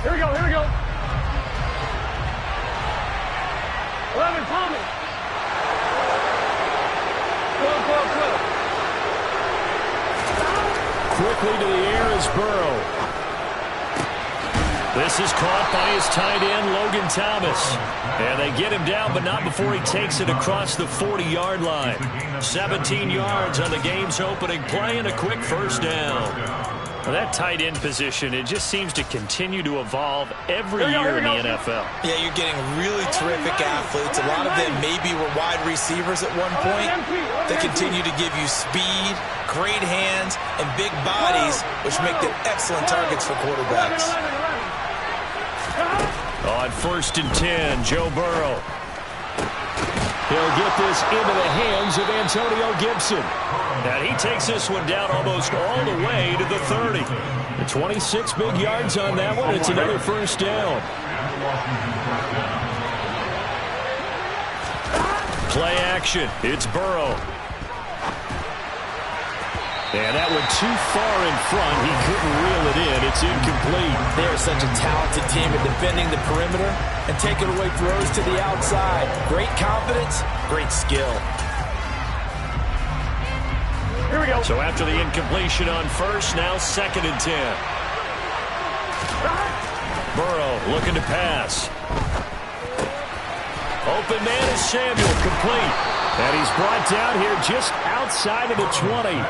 Here we go, here we go. 11, Thomas. 12, 12, 12. Quickly to the air is Burrow. This is caught by his tight end, Logan Thomas. And they get him down, but not before he takes it across the 40-yard line. 17 yards on the game's opening play and a quick first down. Well, that tight end position, it just seems to continue to evolve every year in the NFL. Yeah, you're getting really terrific athletes. A lot of them maybe were wide receivers at one point. They continue to give you speed, great hands, and big bodies, which make them excellent targets for quarterbacks. On 1st and 10, Joe Burrow. He'll get this into the hands of Antonio Gibson. And he takes this one down almost all the way to the 30. 26 big yards on that one. It's another first down. Play action. It's Burrow. And that one too far in front. He couldn't reel it in. It's incomplete. They are such a talented team at defending the perimeter and taking away throws to the outside. Great confidence, great skill. Here we go. So after the incompletion on first, now 2nd and 10. Burrow looking to pass. Open man is Samuel, complete. And he's brought down here just outside of the 20.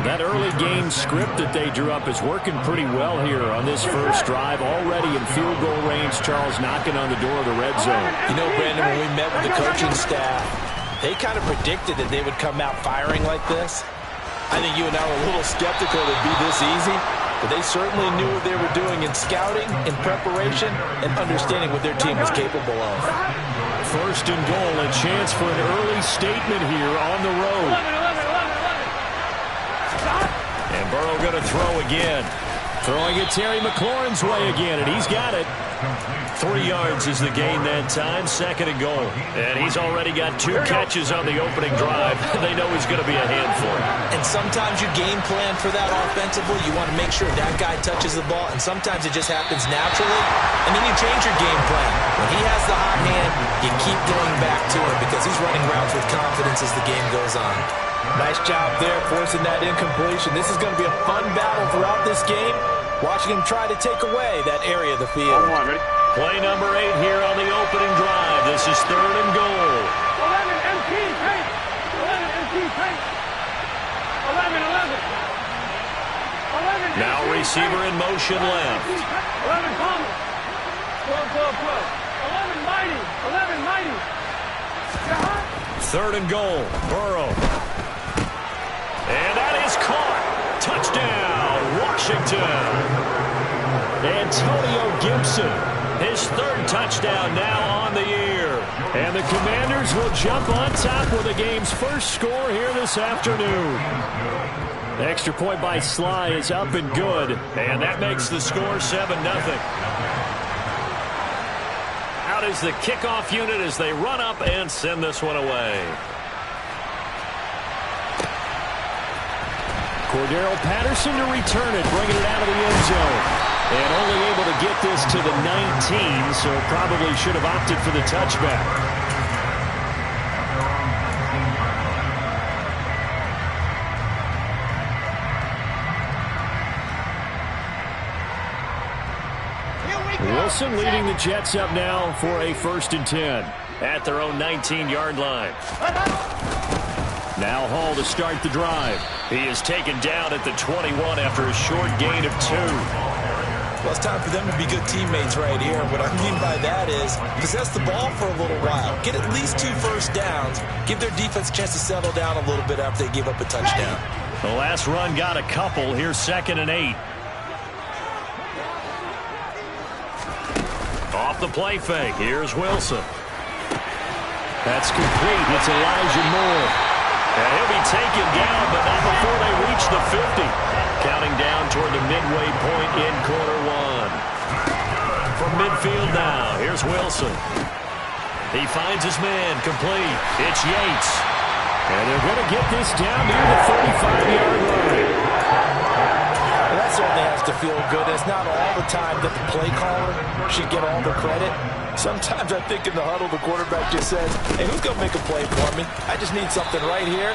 That early game script that they drew up is working pretty well here on this first drive. Already in field goal range, Charles knocking on the door of the red zone. You know, Brandon, when we met with the coaching staff, they kind of predicted that they would come out firing like this. I think you and I were a little skeptical it would be this easy, but they certainly knew what they were doing in scouting, in preparation, and understanding what their team was capable of. 1st and goal, a chance for an early statement here on the road. 11. And Burrow going to throw again. Throwing it Terry McLaurin's way again, and he's got it. 3 yards is the gain that time, 2nd and goal. And he's already got 2 catches on the opening drive. They know he's going to be a handful. And sometimes you game plan for that offensively. You want to make sure that guy touches the ball, and sometimes it just happens naturally. And then you change your game plan. When he has the hot hand, you keep going back to him because he's running routes with confidence as the game goes on. Nice job there forcing that incompletion. This is going to be a fun battle throughout this game. Watching him try to take away that area of the field. Play number 8 here on the opening drive. This is 3rd and goal. 11, MT, paint. 11, MT, paint. 11. Now receiver in motion left. 11, Thomas. 12. 11, Mighty. 3rd and goal. Burrow. And that is caught. Touchdown, Washington. Antonio Gibson. His 3rd touchdown now on the year. And the Commanders will jump on top with the game's first score here this afternoon. The extra point by Sly is up and good. And that makes the score 7-0. Out is the kickoff unit as they run up and send this one away. Cordero Patterson to return it, bringing it out of the end zone. And only able to get this to the 19, so probably should have opted for the touchback. Wilson leading the Jets up now for a 1st and 10. At their own 19-yard line. Now Hall to start the drive. He is taken down at the 21 after a short gain of 2. Well, it's time for them to be good teammates right here. What I mean by that is possess the ball for a little while. Get at least 2 first downs. Give their defense a chance to settle down a little bit after they give up a touchdown. The last run got a couple. Here's 2nd and 8. Off the play fake. Here's Wilson. That's complete. It's Elijah Moore. And he'll be taken down, but not before they reach the 50. Counting down toward the midway point in quarter 1. From midfield now, here's Wilson. He finds his man, complete. It's Yates. And they're going to get this down near the 35-yard line. Well, that's certainly has to feel good. It's not all the time that the play caller should get all the credit. Sometimes I think in the huddle, the quarterback just says, hey, who's going to make a play for me? I just need something right here.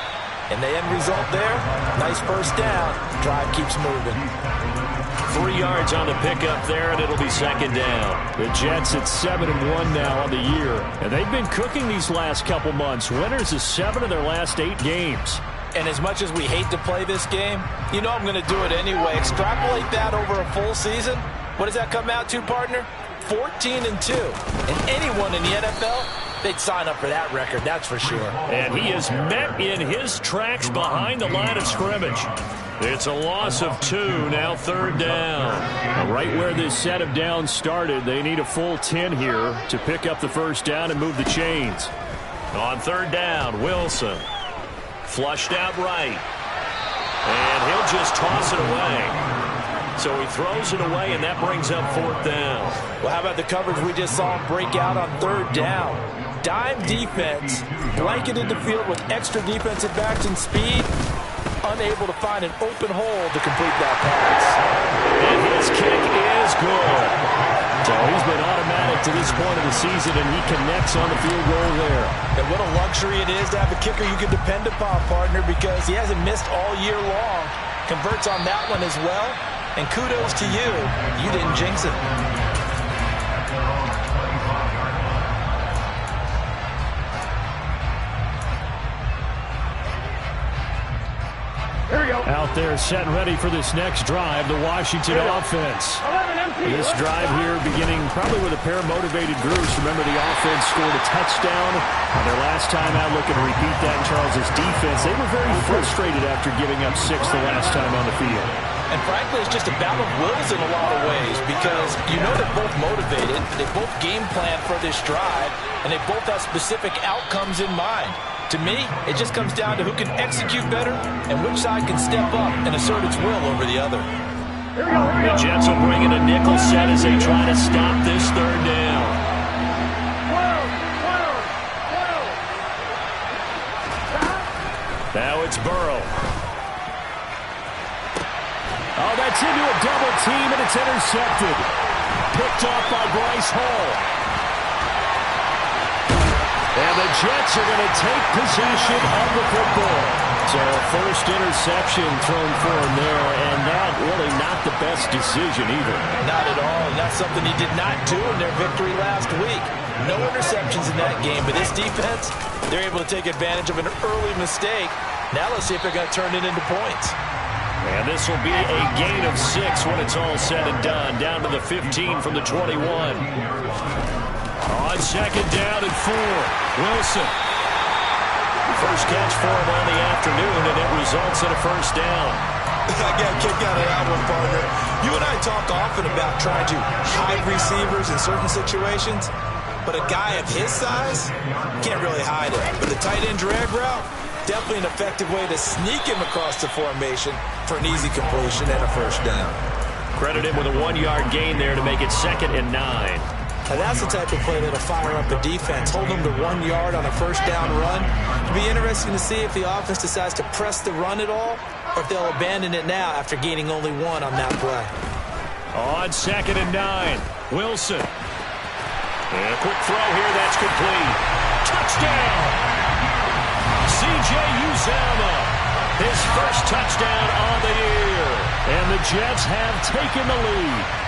And the end result there, nice first down. Drive keeps moving. 3 yards on the pickup there, and it'll be second down. The Jets at 7-1 now on the year. And they've been cooking these last couple months. Winners of 7 of their last 8 games. And as much as we hate to play this game, you know I'm going to do it anyway. Extrapolate that over a full season. What does that come out to, partner? 14-2. And anyone in the NFL, they'd sign up for that record, that's for sure. And he is met in his tracks behind the line of scrimmage. It's a loss of 2, now third down. Now, right where this set of downs started, they need a full 10 here to pick up the first down and move the chains. On third down, Wilson. Flushed out right. And he'll just toss it away. So he throws it away, and that brings up fourth down. Well, how about the coverage we just saw him break out on third down? Dime defense, blanketed the field with extra defensive backs and speed, unable to find an open hole to complete that pass. And his kick is good. So he's been automatic to this point of the season, and he connects on the field goal there. And what a luxury it is to have a kicker you can depend upon, partner, because he hasn't missed all year long. Converts on that one as well. And kudos to you. You didn't jinx it. Here we go. Out there set and ready for this next drive, the Washington offense. 11 empty. This drive here beginning probably with a pair of motivated Bruce. Remember, the offense scored a touchdown on their last time out. Looking to repeat that in Charles' defense. They were very frustrated after giving up 6 the last time on the field. And frankly, it's just a battle of wills in a lot of ways because you know they're both motivated, they both game plan for this drive, and they both have specific outcomes in mind. To me, it just comes down to who can execute better and which side can step up and assert its will over the other. Here we go. The Jets will bring in a nickel set as they try to stop this third down. 12. Now it's Burrow. Oh, that's into a double team, and it's intercepted. Picked off by Bryce Hall. And the Jets are going to take possession of the football. So first interception thrown for him there, and that really not the best decision either. Not at all, and that's something he did not do in their victory last week. No interceptions in that game, but this defense, they're able to take advantage of an early mistake. Now let's see if they're going to turn it into points. And this will be a gain of 6 when it's all said and done. Down to the 15 from the 21. On second down and 4. Wilson. First catch for him on the afternoon, and it results in a first down. I got a kick out of that one, partner. You and I talk often about trying to hide receivers in certain situations, but a guy of his size can't really hide it. But the tight end drag route, definitely an effective way to sneak him across the formation for an easy completion and a first down. Credit him with a 1-yard gain there to make it 2nd and 9. Now that's the type of play that'll fire up a defense. Hold them to 1 yard on a first down run. It'll be interesting to see if the offense decides to press the run at all or if they'll abandon it now after gaining only 1 on that play. On 2nd and 9, Wilson. And a quick throw here, that's complete. Touchdown! C.J. Uzomah, his first touchdown on the year. And the Jets have taken the lead.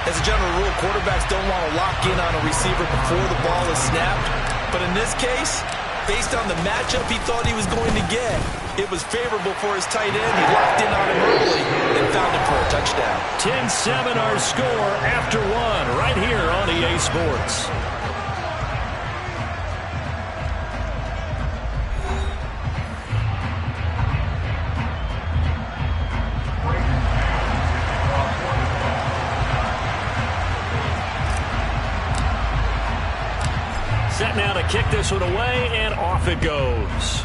As a general rule, quarterbacks don't want to lock in on a receiver before the ball is snapped. But in this case, based on the matchup he thought he was going to get, it was favorable for his tight end. He locked in on him early and found him for a touchdown. 10-7 our score after 1 right here on EA Sports. Set now to kick this one away, and off it goes.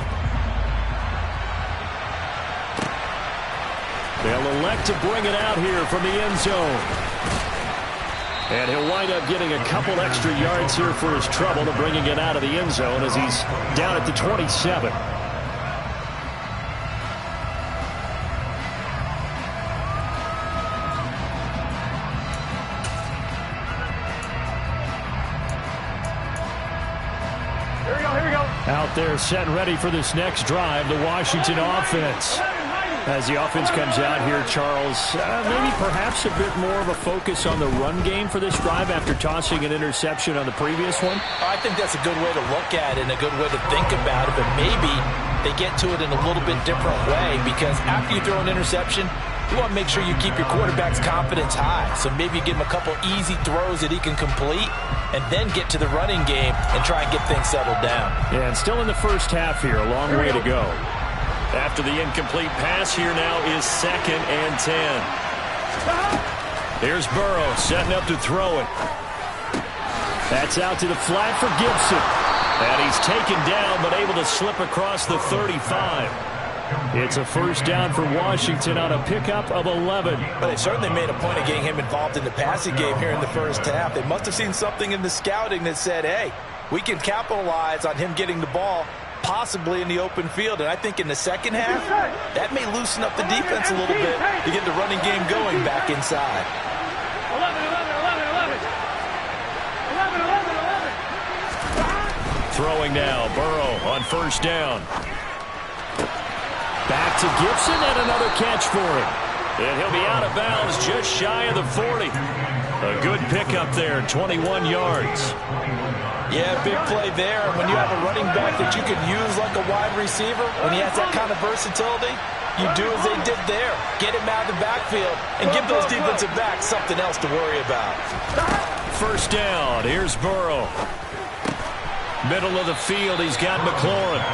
They'll elect to bring it out here from the end zone. And he'll wind up getting a couple extra yards here for his trouble to bringing it out of the end zone as he's down at the 27. Out there set and ready for this next drive, the Washington offense. As the offense comes out here, Charles, maybe perhaps a bit more of a focus on the run game for this drive after tossing an interception on the previous one? I think that's a good way to look at it and a good way to think about it, but maybe they get to it in a little bit different way, because after you throw an interception, you want to make sure you keep your quarterback's confidence high. So maybe you give him a couple easy throws that he can complete and then get to the running game and try and get things settled down. Yeah, and still in the first half here, a long way to go. After the incomplete pass, here now is 2nd and 10. Here's Burrow setting up to throw it. That's out to the flat for Gibson. And he's taken down but able to slip across the 35. It's a first down for Washington on a pickup of 11. But they certainly made a point of getting him involved in the passing game here in the first half. They must have seen something in the scouting that said, hey, we can capitalize on him getting the ball possibly in the open field. And I think in the second half, that may loosen up the defense a little bit to get the running game going back inside. 11. Throwing now, Burrow on first down. Back to Gibson and another catch for him. And he'll be out of bounds just shy of the 40. A good pickup there, 21 yards. Yeah, big play there. When you have a running back that you can use like a wide receiver, when he has that kind of versatility, you do as they did there. Get him out of the backfield and give those defensive backs something else to worry about. First down, here's Burrow. Middle of the field, he's got McLaurin.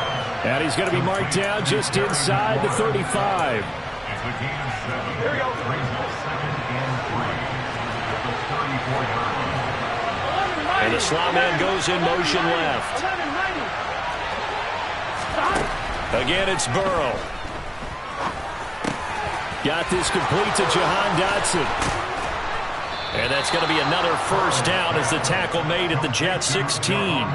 And he's going to be marked down just inside the 35. Here we go. And the slot man goes in motion left. Again, it's Burrow. Got this complete to Jahan Dotson. And that's going to be another first down as the tackle made at the Jets 16.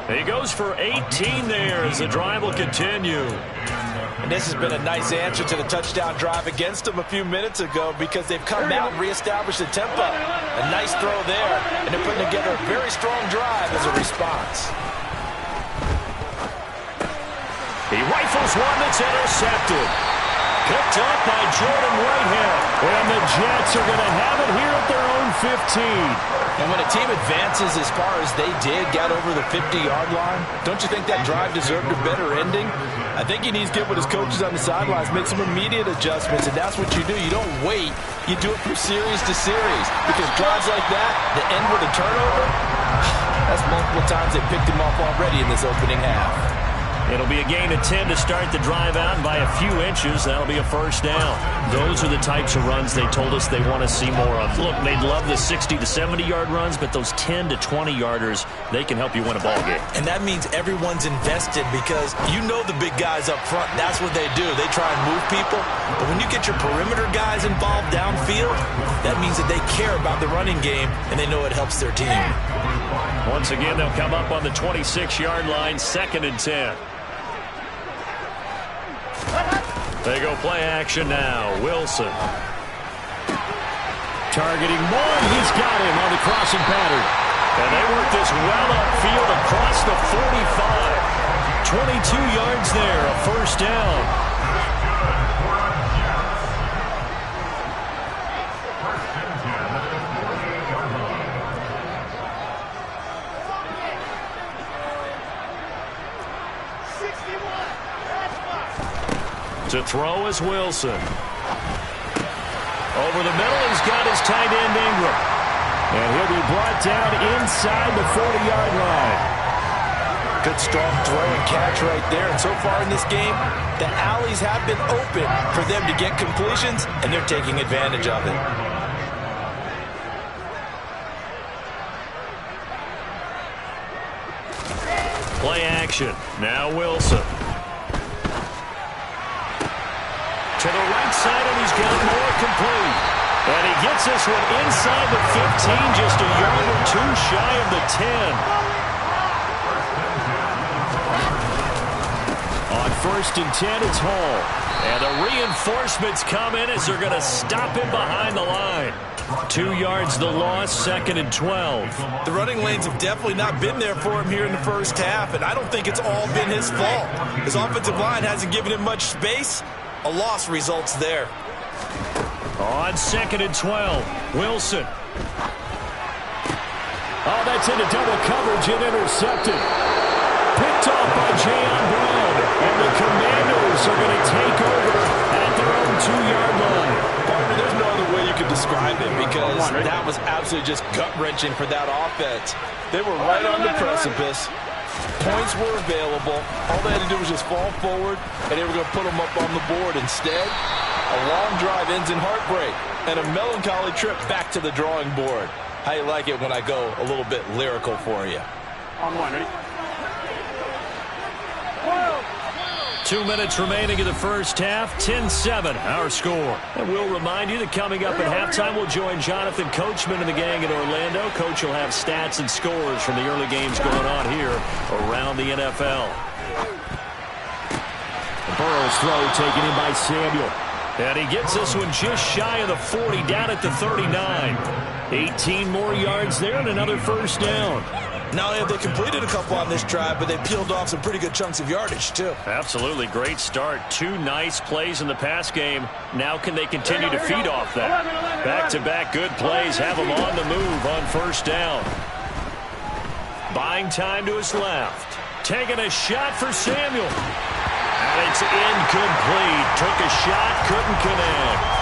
He goes for 18 there as the drive will continue. And this has been a nice answer to the touchdown drive against them a few minutes ago, because they've come out and reestablished the tempo. A nice throw there, and they're putting together a very strong drive as a response. He rifles one that's intercepted. Picked up by Jordan Whitehead. And the Jets are going to have it here at their own 15. And when a team advances as far as they did, got over the 50-yard line, don't you think that drive deserved a better ending? I think he needs to get with his coaches on the sidelines, make some immediate adjustments, and that's what you do. You don't wait. You do it from series to series, because drives like that end with a turnover, that's multiple times they picked him off already in this opening half. It'll be a gain of 10 to start the drive out, and by a few inches, that'll be a first down. Those are the types of runs they told us they want to see more of. Look, they'd love the 60 to 70-yard runs, but those 10 to 20-yarders, they can help you win a ball game. And that means everyone's invested, because you know the big guys up front, that's what they do. They try and move people. But when you get your perimeter guys involved downfield, that means that they care about the running game, and they know it helps their team. Once again, they'll come up on the 26-yard line, 2nd and 10. They go play action now. Wilson. Targeting Moore. He's got him on the crossing pattern. And they work this well upfield across the 45. 22 yards there, a first down. To throw is Wilson. Over the middle, he's got his tight end Ingram. And he'll be brought down inside the 40-yard line. Good strong throw and catch right there. And so far in this game, the alleys have been open for them to get completions, and they're taking advantage of it. Play action. Now Wilson. To the right side, and he's got more complete. And he gets this one inside the 15, just a yard or two shy of the 10. On 1st and 10, it's Hall. And the reinforcements come in as they're going to stop him behind the line. 2 yards the loss, 2nd and 12. The running lanes have definitely not been there for him here in the first half, and I don't think it's all been his fault. His offensive line hasn't given him much space. A loss results there. On 2nd and 12, Wilson. Oh, that's into double coverage and intercepted. Picked off by Jayon Brown. And the Commanders are going to take over at their own 2-yard line. Partner, there's no other way you could describe it because that was absolutely just gut-wrenching for that offense. They were right on the precipice. Points were available. All they had to do was just fall forward, and they were going to put them up on the board. Instead, a long drive ends in heartbreak and a melancholy trip back to the drawing board. How you like it when I go a little bit lyrical for you? On one, ready? 2 minutes remaining in the first half. 10-7, our score. And we'll remind you that coming up at halftime, we'll join Jonathan Coachman and the gang in Orlando. Coach will have stats and scores from the early games going on here around the NFL. Burrow's throw taken in by Samuel. And he gets this one just shy of the 40, down at the 39. 18 more yards there and another first down. Not only have they completed a couple on this drive, but they peeled off some pretty good chunks of yardage, too. Absolutely. Great start. 2 nice plays in the pass game. Now can they continue to feed off that? Back-to-back good plays have them on the move on first down. Buying time to his left. Taking a shot for Samuel. And it's incomplete. Took a shot, couldn't connect.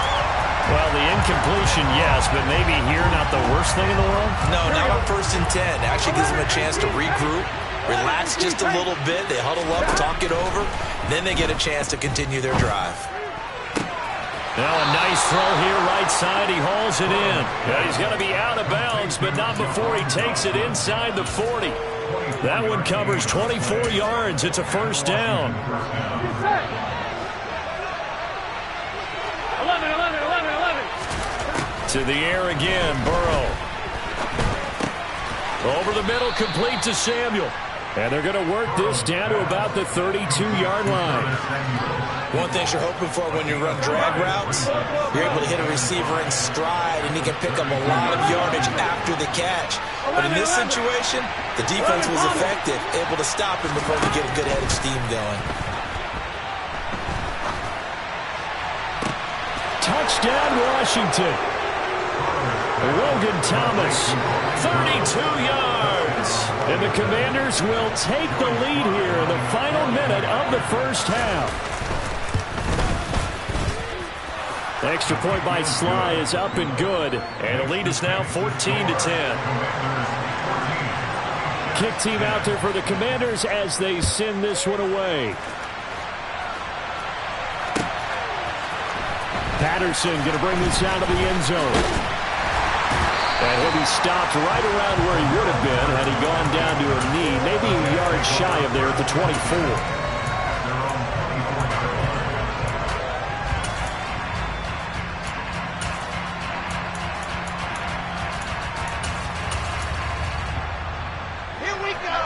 Well, the incompletion, yes, but maybe here not the worst thing in the world? No, not on 1st and 10. Actually gives them a chance to regroup, relax just a little bit. They huddle up, talk it over. Then they get a chance to continue their drive. Now a nice throw here, right side. He hauls it in. Yeah, he's going to be out of bounds, but not before he takes it inside the 40. That one covers 24 yards. It's a first down. 11. To the air again, Burrow. Over the middle, complete to Samuel. And they're going to work this down to about the 32-yard line. One thing you're hoping for when you run drag routes, you're able to hit a receiver in stride, and he can pick up a lot of yardage after the catch. But in this situation, the defense was effective, able to stop him before we get a good head of steam going. Touchdown, Washington. Logan Thomas, 32 yards. And the Commanders will take the lead here in the final minute of the first half. The extra point by Sly is up and good. And the lead is now 14-10. Kick team out there for the Commanders as they send this one away. Patterson going to bring this out of the end zone. And he'll be stopped right around where he would have been had he gone down to a knee, maybe a yard shy of there at the 24.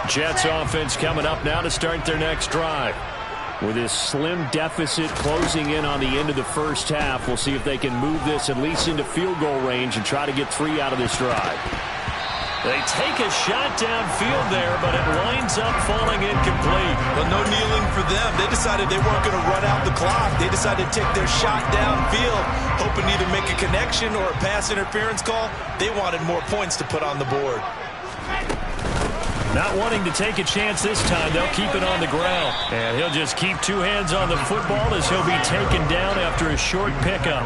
Jets offense coming up now to start their next drive. With this slim deficit closing in on the end of the first half, we'll see if they can move this at least into field goal range and try to get 3 out of this drive. They take a shot downfield there, but it winds up falling incomplete. Well, no kneeling for them. They decided they weren't going to run out the clock. They decided to take their shot downfield, hoping to either make a connection or a pass interference call. They wanted more points to put on the board. Not wanting to take a chance this time, they'll keep it on the ground. And he'll just keep 2 hands on the football as he'll be taken down after a short pickup.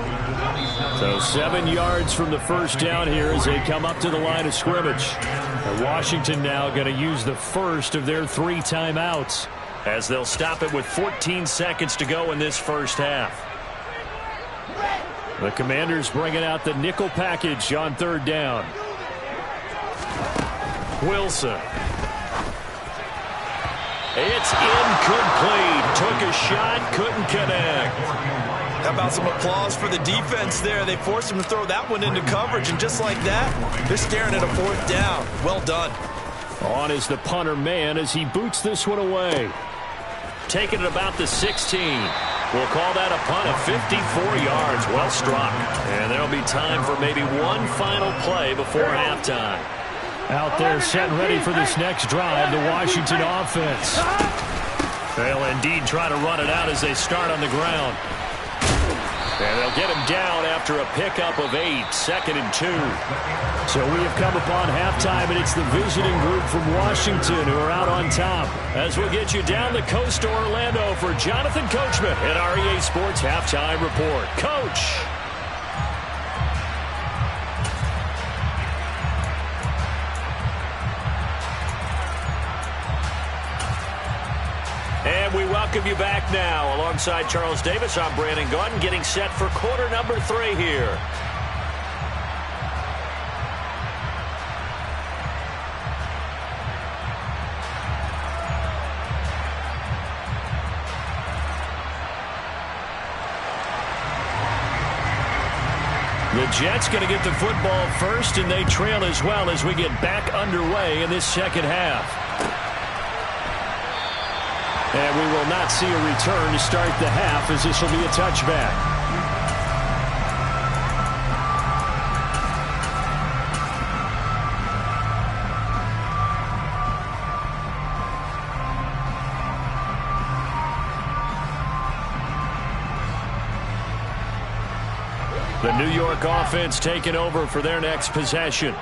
So 7 yards from the first down here as they come up to the line of scrimmage. And Washington now going to use the first of their 3 timeouts, as they'll stop it with 14 seconds to go in this first half. The Commanders bringing out the nickel package on 3rd down. Wilson. It's incomplete. Took a shot, couldn't connect. How about some applause for the defense there? They forced him to throw that one into coverage, and just like that, they're staring at a 4th down. Well done. On is the punter man as he boots this one away. taken at about the 16. We'll call that a punt of 54 yards. Well struck. And there'll be time for maybe one final play before halftime. Out there set and ready for this next drive, the Washington offense. They'll indeed try to run it out as they start on the ground. And they'll get him down after a pickup of 8, 2nd and 2. So we have come upon halftime, and it's the visiting group from Washington who are out on top. As we'll get you down the coast to Orlando for Jonathan Coachman at our EA Sports Halftime Report. Coach. And we welcome you back now. Alongside Charles Davis, I'm Brandon Gaudin, getting set for quarter number 3 here. The Jets going to get the football first, and they trail as well as we get back underway in this second half. And we will not see a return to start the half, as this will be a touchback. The New York offense taking over for their next possession.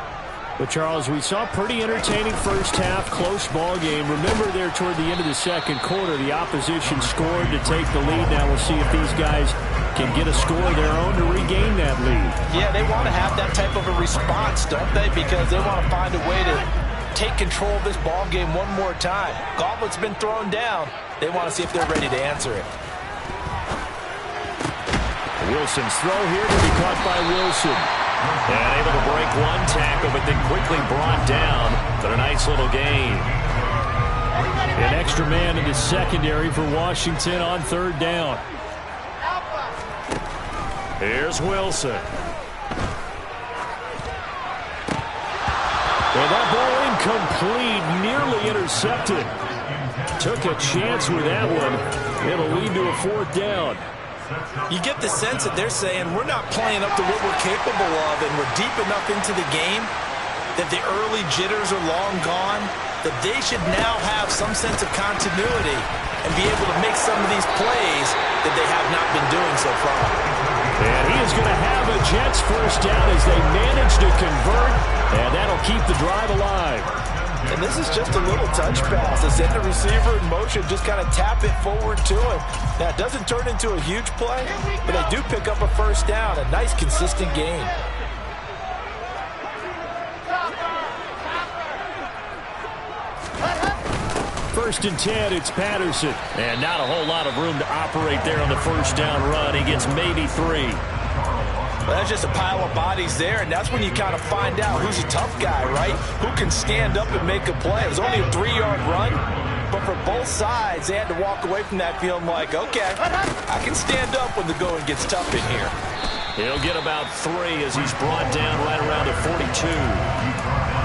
But, Charles, we saw a pretty entertaining first half, close ball game. Remember there toward the end of the second quarter, the opposition scored to take the lead. Now we'll see if these guys can get a score of their own to regain that lead. Yeah, they want to have that type of a response, don't they? Because they want to find a way to take control of this ball game one more time. Gauntlet's been thrown down. They want to see if they're ready to answer it. Wilson's throw here to be caught by Wilson. And able to break one tackle, but then quickly brought down. But a nice little gain. An extra man in the secondary for Washington on third down. Here's Wilson. And that ball incomplete, nearly intercepted. Took a chance with that one. It'll lead to a fourth down. You get the sense that they're saying we're not playing up to what we're capable of, and we're deep enough into the game that the early jitters are long gone, that they should now have some sense of continuity and be able to make some of these plays that they have not been doing so far. And he is going to have a Jets first down as they manage to convert, and that'll keep the drive alive. And this is just a little touch pass. They send the receiver in motion, just kind of tap it forward to him. Now, it doesn't turn into a huge play, but they do pick up a first down, a nice, consistent gain. First and 10, it's Patterson. And not a whole lot of room to operate there on the first down run. He gets maybe 3. Well, that's just a pile of bodies there, and that's when you kind of find out who's a tough guy, right? Who can stand up and make a play. It was only a 3-yard run, but for both sides, they had to walk away from that feeling like, okay, I can stand up when the going gets tough in here. He'll get about 3 as he's brought down right around the 42.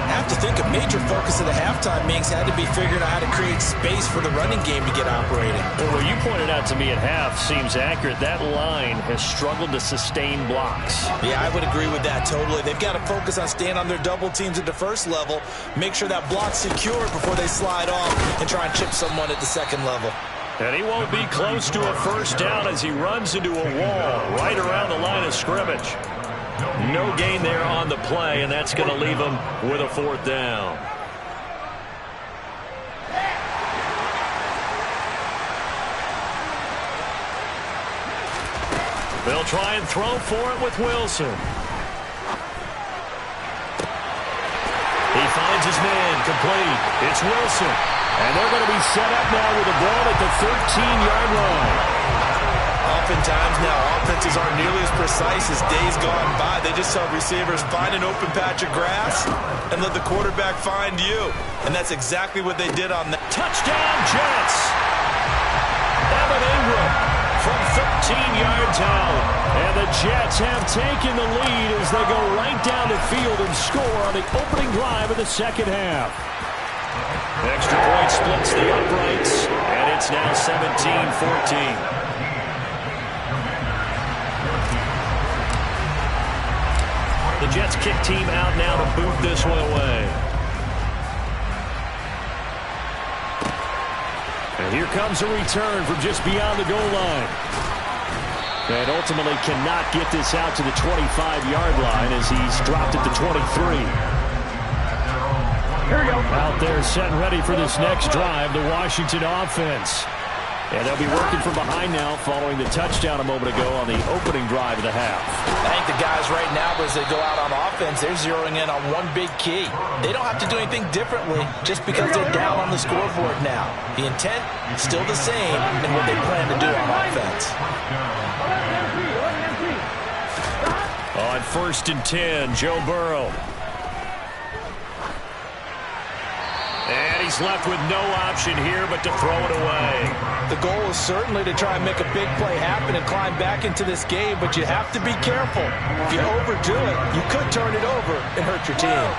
I have to think a major focus of the halftime meetings had to be figuring out how to create space for the running game to get operating. Well, what you pointed out to me at half seems accurate. That line has struggled to sustain blocks. Yeah, I would agree with that totally. They've got to focus on staying on their double teams at the first level, make sure that block's secured before they slide off and try and chip someone at the second level. And he won't be close to a first down as he runs into a wall right around the line of scrimmage. No gain there on the play, and that's going to leave him with a fourth down. They'll try and throw for it with Wilson. He finds his man, complete. It's Wilson. And they're going to be set up now with the ball at the 13-yard line. Oftentimes now, offenses aren't nearly as precise as days gone by. They just saw receivers find an open patch of grass and let the quarterback find you. And that's exactly what they did on that. Touchdown, Jets! Evan Ingram from 13 yards out. And the Jets have taken the lead as they go right down the field and score on the opening drive of the second half. Extra point splits the uprights, and it's now 17-14. The Jets kick team out now to boot this one away. And here comes a return from just beyond the goal line. And ultimately cannot get this out to the 25-yard line as he's dropped it to 23. Here we go. Out there set and ready for this next drive, the Washington offense. And they'll be working from behind now following the touchdown a moment ago on the opening drive of the half. I think the guys right now, as they go out on offense, they're zeroing in on one big key. They don't have to do anything differently just because they're down on the scoreboard now. The intent is still the same in what they plan to do on offense. On 1st and 10, Joe Burrow. And he's left with no option here but to throw it away. The goal is certainly to try and make a big play happen and climb back into this game, but you have to be careful. If you overdo it, you could turn it over and hurt your team. 11.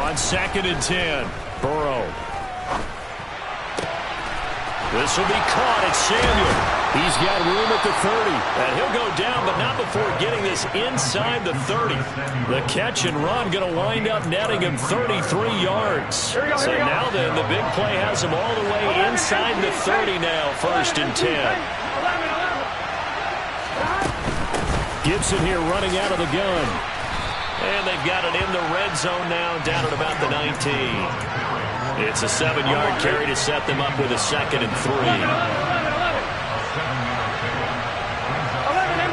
On 2nd and 10, Burrow. This will be caught at Samuel. He's got room at the 30. And he'll go down, but not before getting this inside the 30. The catch and run going to wind up netting him 33 yards. So now then, the big play has him all the way inside the 30 now, 1st and 10. Gibson here running out of the gun. And they've got it in the red zone now, down at about the 19. It's a 7-yard carry to set them up with a 2nd and 3.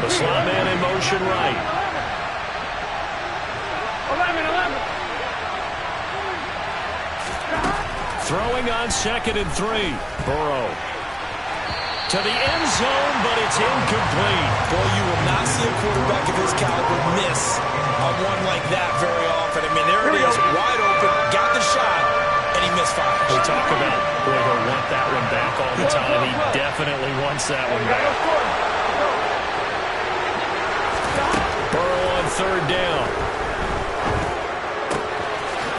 The slot man in motion right. 11. Throwing on 2nd and 3. Burrow. To the end zone, but it's incomplete. Boy, you will not see a quarterback of his caliber miss on one like that very often. I mean, there it is, wide open, got the shot, and he misfires. We talk about, boy, he'll want that one back all the time. He definitely wants that one back. Burrow on 3rd down.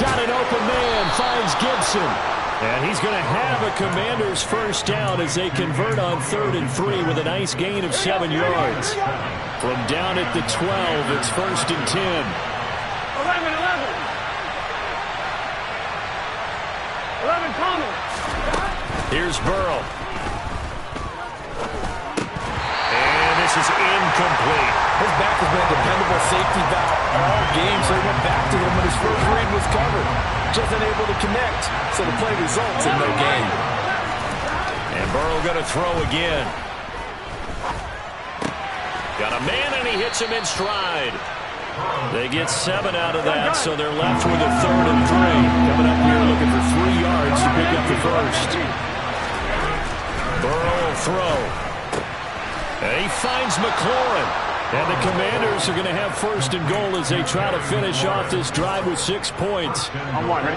Got an open man, finds Gibson. And he's going to have a Commanders first down as they convert on 3rd and 3 with a nice gain of 7 yards. From down at the 12, it's 1st and 10. 11 coming. Here's Burrow. And this is incomplete. His back has been a dependable safety valve all game, so he went back to him when his first read was covered. Just unable to connect, so the play results in no gain. And Burrow going to throw again. Got a man, and he hits him in stride. They get 7 out of that, so they're left with a 3rd and 3. Coming up here looking for 3 yards to pick up the first. Burrow will throw. And he finds McLaurin. And the Commanders are going to have 1st and goal as they try to finish off this drive with 6 points. On 1, ready?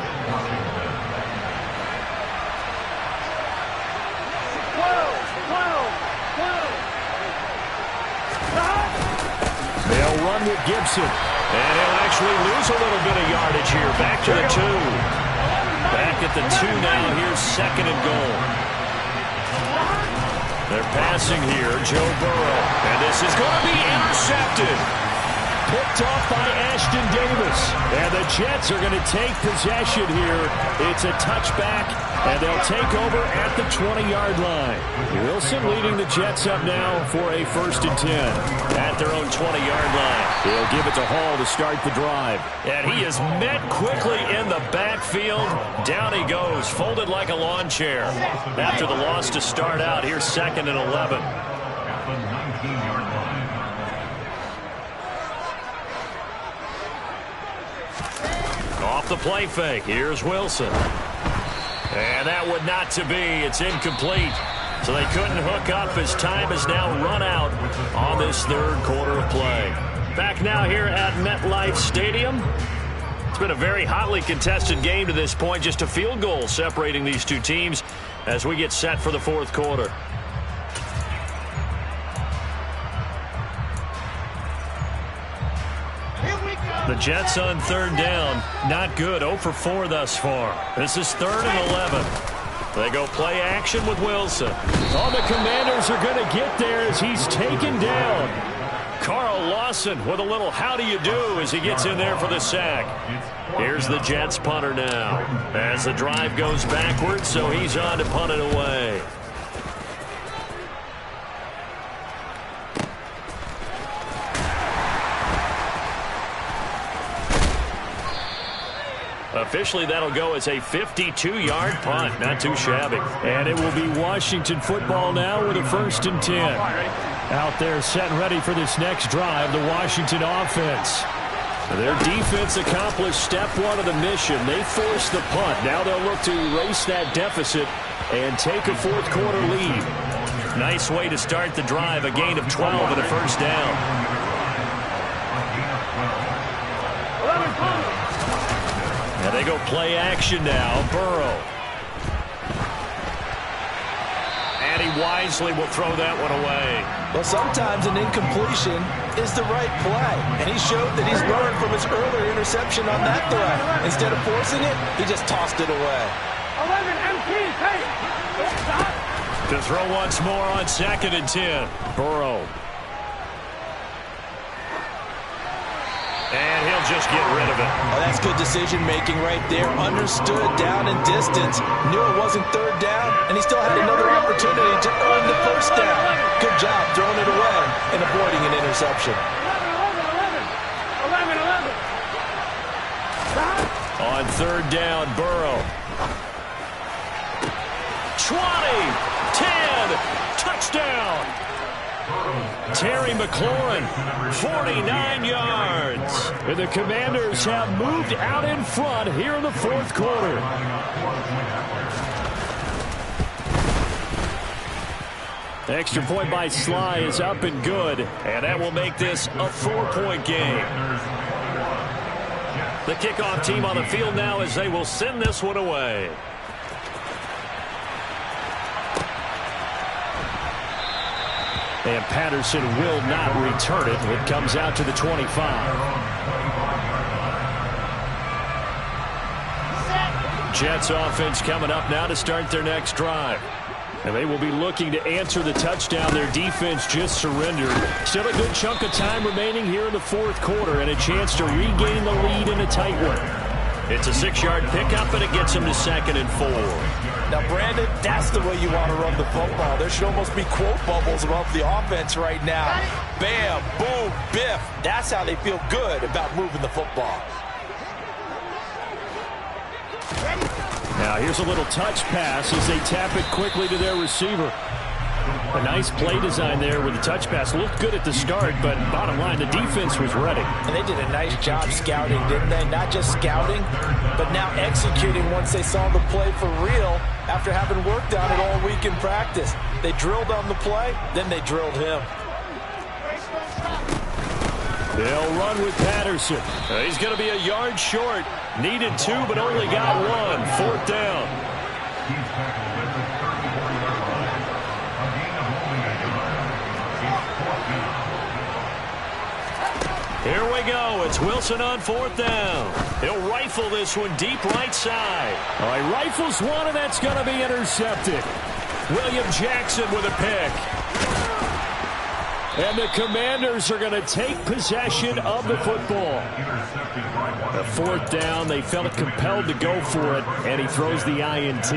They'll run with Gibson. And he'll actually lose a little bit of yardage here. Back to the 2. Back at the 2 now. Here's 2nd and goal. They're passing here, Joe Burrow. And this is going to be intercepted. Picked off by Ashton Davis. And the Jets are going to take possession here. It's a touchback, and they'll take over at the 20-yard line. Wilson leading the Jets up now for a 1st and 10. At their own 20-yard line. They'll give it to Hall to start the drive. And he is met quickly in the backfield. Down he goes, folded like a lawn chair. After the loss to start out, here's 2nd and 11. Off the play fake, here's Wilson. And that would not to be. It's incomplete. So they couldn't hook up as time has now run out on this 3rd quarter of play. Back now here at MetLife Stadium. It's been a very hotly contested game to this point. Just a field goal separating these two teams as we get set for the 4th quarter. The Jets on third down. Not good. 0 for 4 thus far. This is 3rd and 11. They go play action with Wilson. Oh, the Commanders are going to get there as he's taken down. Carl Lawson with a little how do you do as he gets in there for the sack. Here's the Jets punter now as the drive goes backwards, so he's on to punt it away. Officially, that'll go as a 52-yard punt. Not too shabby. And it will be Washington football now with a 1st and 10. Out there set and ready for this next drive, the Washington offense. Their defense accomplished step 1 of the mission. They forced the punt. Now they'll look to erase that deficit and take a 4th quarter lead. Nice way to start the drive. A gain of 12 and a 1st down. And they go play action now. Burrow. And he wisely will throw that one away. Well, sometimes an incompletion is the right play. And he showed that he's learned from his earlier interception on that throw. Instead of forcing it, he just tossed it away. 11 MT, hey! To throw once more on 2nd and 10. Burrow. And he'll just get rid of it. Oh, that's good decision-making right there. Understood down and distance. Knew it wasn't 3rd down, and he still had another opportunity to earn the 1st down. Good job throwing it away and avoiding an interception. 11. On 3rd down, Burrow. 20, 10, touchdown. Terry McLaurin, 49 yards. And the Commanders have moved out in front here in the 4th quarter. The extra point by Sly is up and good. And that will make this a 4-point game. The kickoff team on the field now as they will send this one away. And Patterson will not return it. It comes out to the 25. Jets offense coming up now to start their next drive. And they will be looking to answer the touchdown their defense just surrendered. Still a good chunk of time remaining here in the 4th quarter and a chance to regain the lead in a tight one. It's a 6-yard pickup, and it gets them to 2nd and 4. Now, Brandon, that's the way you want to run the football. There should almost be quote bubbles above the offense right now. Bam, boom, biff. That's how they feel good about moving the football. Now here's a little touch pass as they tap it quickly to their receiver. A nice play design there with the touch pass. Looked good at the start, but bottom line, the defense was ready. And they did a nice job scouting, didn't they? Not just scouting, but now executing once they saw the play for real after having worked on it all week in practice. They drilled on the play, then they drilled him. They'll run with Patterson. He's going to be a yard short. Needed 2, but only got 1. 4th down. Here we go. It's Wilson on 4th down. He'll rifle this one deep right side. All right, rifles one, and that's going to be intercepted. William Jackson with a pick. And the Commanders are going to take possession of the football. A 4th down, they felt compelled to go for it, and he throws the INT.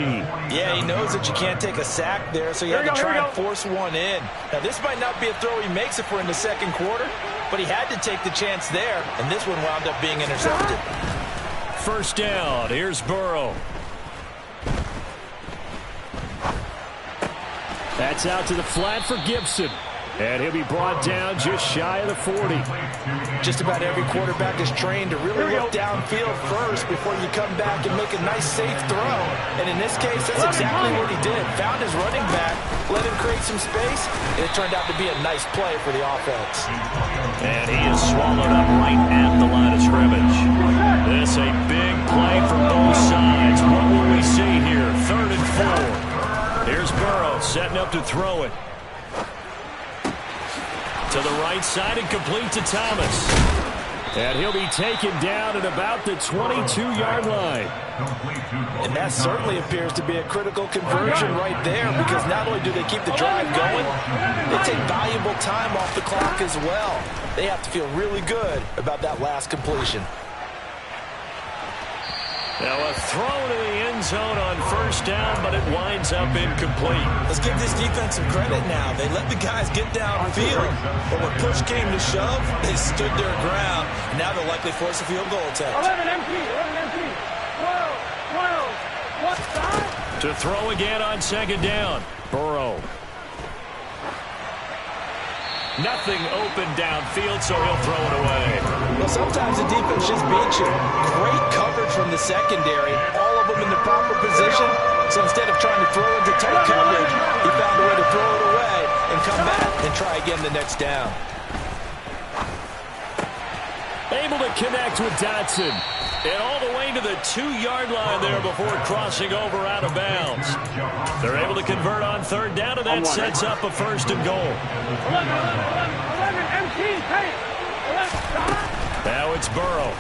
Yeah, he knows that you can't take a sack there, so you have to try and force one in. Now, this might not be a throw he makes if we're in the 2nd quarter, but he had to take the chance there, and this one wound up being intercepted. 1st down, here's Burrow. That's out to the flat for Gibson. And he'll be brought down just shy of the 40. Just about every quarterback is trained to really look downfield first before you come back and make a nice, safe throw. And in this case, that's exactly what he did. Found his running back, let him create some space, and it turned out to be a nice play for the offense. And he is swallowed up right at the line of scrimmage. This a big play from both sides. What will we see here? 3rd and 4. Here's Burrow setting up to throw it. To the right side and complete to Thomas. And he'll be taken down at about the 22-yard line. And that certainly appears to be a critical conversion right there, because not only do they keep the drive going, they take valuable time off the clock as well. They have to feel really good about that last completion. Now a throw to the end zone on first down, but it winds up incomplete. Let's give this defense some credit now. They let the guys get downfield, but when push came to shove, they stood their ground. Now they'll likely force a field goal attempt. 11 MP, 11 MP. 12, what side? To throw again on second down. Burrow. Nothing open downfield, so he'll throw it away. Well, sometimes the defense just beats you. Great coverage from the secondary, all of them in the proper position. So instead of trying to throw into tight coverage, he found a way to throw it away and come back and try again the next down. Able to connect with Dotson. And all the way to the 2-yard line there before crossing over out of bounds. They're able to convert on third down, and that sets up a first and goal. 11 MP, hey. 11 side. Now it's Burrow.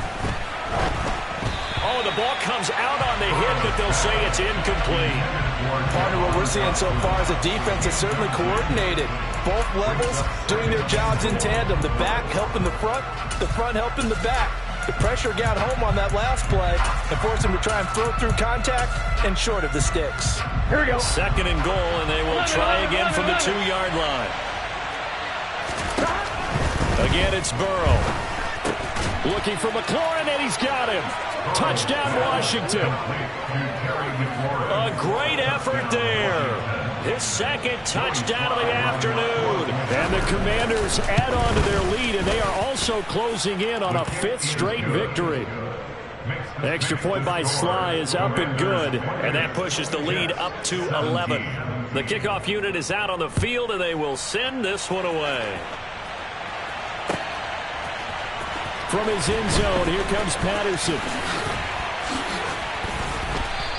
Oh, the ball comes out on the hit, but they'll say it's incomplete. Part of what we're seeing so far is the defense is certainly coordinated. Both levels doing their jobs in tandem. The back helping the front helping the back. The pressure got home on that last play and forced him to try and throw through contact and short of the sticks. Here we go. Second and goal, and they will try again from the 2-yard line. Again, it's Burrow. Looking for McLaurin, and he's got him. Touchdown, Washington. A great effort there. His second touchdown of the afternoon. And the Commanders add on to their lead, and they are also closing in on a 5th straight victory. Extra point by Sly is up and good. And that pushes the lead up to 11. The kickoff unit is out on the field, and they will send this one away. From his end zone, here comes Patterson.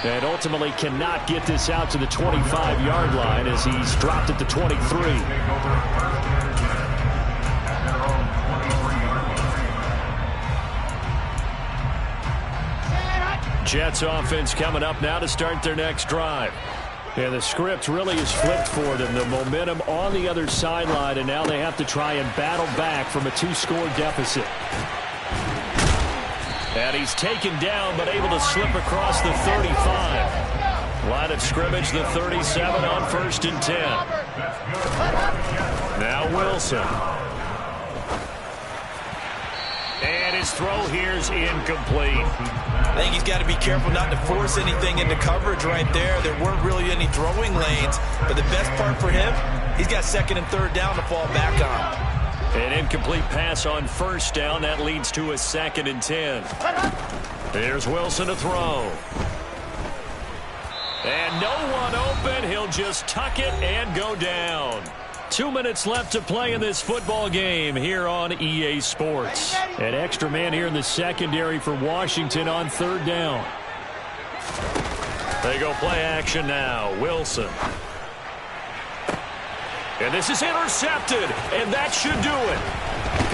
And ultimately cannot get this out to the 25-yard line as he's dropped at the 23. Jets offense coming up now to start their next drive. Yeah, the script really is flipped for them. The momentum on the other sideline, and now they have to try and battle back from a 2-score deficit. And he's taken down, but able to slip across the 35. Line of scrimmage, the 37 on 1st and 10. Now Wilson. And his throw here is incomplete. I think he's got to be careful not to force anything into coverage right there. There weren't really any throwing lanes, but the best part for him, he's got 2nd and 3rd down to fall back on. An incomplete pass on 1st down. That leads to a 2nd and 10. There's Wilson to throw. And no one open. He'll just tuck it and go down. 2 minutes left to play in this football game here on EA Sports. An extra man here in the secondary for Washington on 3rd down. They go play action now. Wilson. And this is intercepted, and that should do it.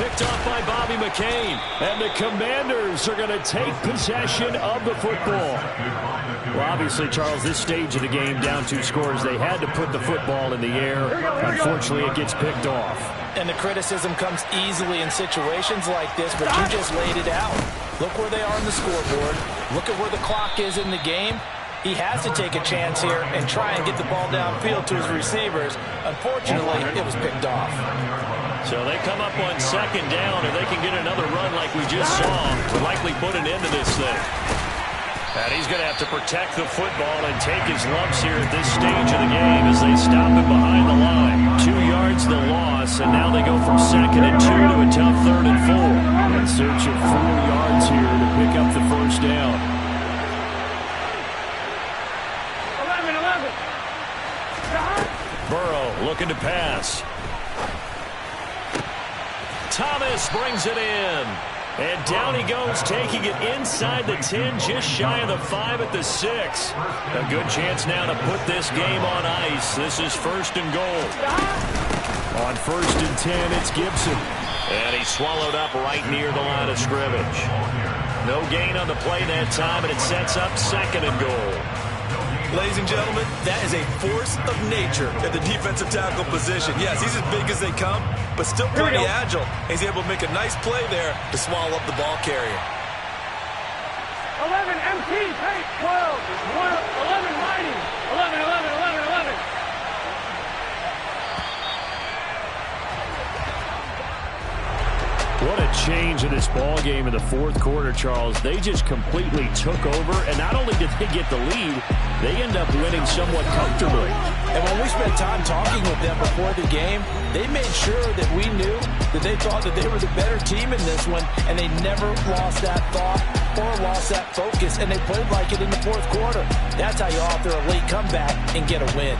Picked off by Bobby McCain. And the Commanders are going to take possession of the football. Well, obviously, Charles, this stage of the game, down 2 scores, they had to put the football in the air. Unfortunately, it gets picked off. And the criticism comes easily in situations like this, but you just laid it out. Look where they are on the scoreboard. Look at where the clock is in the game. He has to take a chance here and try and get the ball downfield to his receivers. Unfortunately, it was picked off. So they come up on 2nd down, and they can get another run like we just saw to likely put an end to this thing. And he's going to have to protect the football and take his lumps here at this stage of the game as they stop him behind the line. 2 yards the loss, and now they go from 2nd and 2 to a tough 3rd and 4. In search of 4 yards here to pick up the 1st down. 11. Burrow looking to pass. Thomas brings it in. And down he goes, taking it inside the 10, just shy of the 5 at the 6. A good chance now to put this game on ice. This is 1st and goal. On 1st and 10, it's Gibson. And he's swallowed up right near the line of scrimmage. No gain on the play that time, and it sets up 2nd and goal. Ladies and gentlemen, that is a force of nature at the defensive tackle position. Yes, he's as big as they come, but still pretty agile. He's able to make a nice play there to swallow up the ball carrier. 11 MT, Tate, 12, 11 Mighty, 11, 11, 11, 11. What a change in this ball game in the 4th quarter, Charles. They just completely took over, and not only did they get the lead, they end up winning somewhat comfortably. And when we spent time talking with them before the game, they made sure that we knew that they thought that they were the better team in this one, and they never lost that thought or lost that focus, and they played like it in the 4th quarter. That's how you author a late comeback and get a win.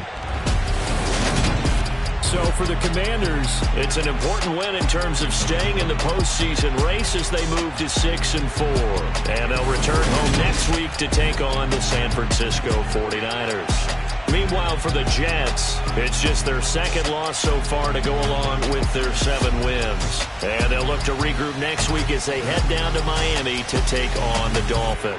So for the Commanders, it's an important win in terms of staying in the postseason race as they move to 6-4. And they'll return home next week to take on the San Francisco 49ers. Meanwhile, for the Jets, it's just their 2nd loss so far to go along with their 7 wins. And they'll look to regroup next week as they head down to Miami to take on the Dolphins.